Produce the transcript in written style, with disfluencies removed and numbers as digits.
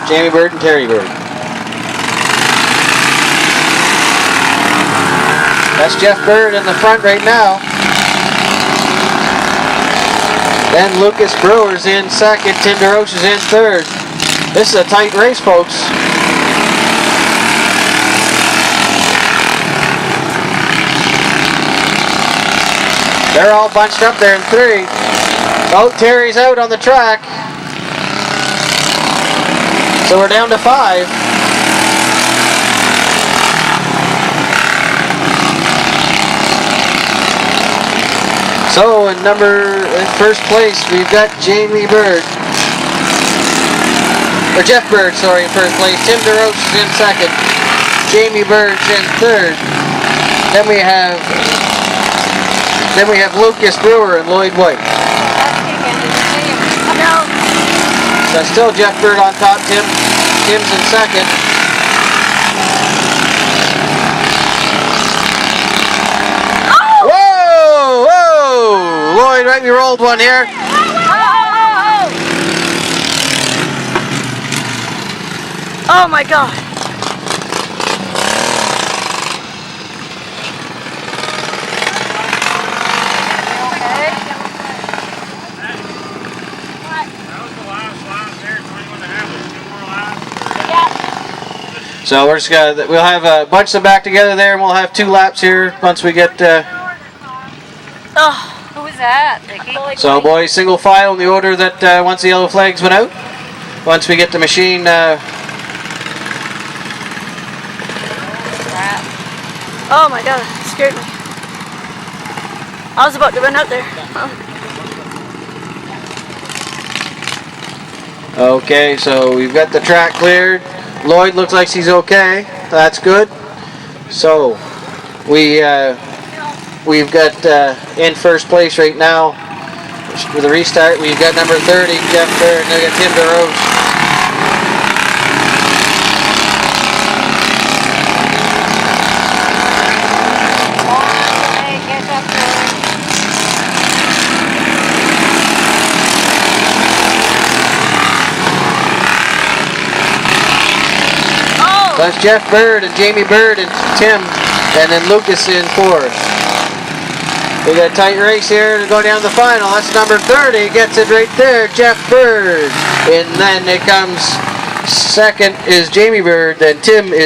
Jamie Bird and Terry Bird. That's Jeff Bird in the front right now. Then Lucas Brewer's in second. Tim DeRoche is in third. This is a tight race, folks. They're all bunched up there in three. Oh, Terry's out on the track. So we're down to 5. So in first place we've got Jamie Bird. Or Jeff Bird, sorry, in first place. Tim DeRoche is in second. Jamie Bird's in third. Then we have Lucas Brewer and Lloyd White. So still Jeff Bird on top. Tim's in second. Oh! Whoa! Whoa! Lloyd, right, we rolled one here. Oh my God! So we're just we'll have a bunch them back together there, and we'll have 2 laps here once we get. Oh, who was that, Vicky? So boys, single file in the order that once the yellow flags went out. Once we get the machine. Oh my God, it scared me. I was about to run out there. Okay, so we've got the track cleared. Lloyd looks like he's okay. That's good. So we've got in first place right now with the restart. We've got number 30, Jeff Bird, and we got Tim DeRoche. That's Jeff Bird and Jamie Bird and Tim, and then Lucas in fourth. We got a tight race here to go down to the final. That's number 30, gets it right there, Jeff Bird. And then it comes second is Jamie Bird, then Tim is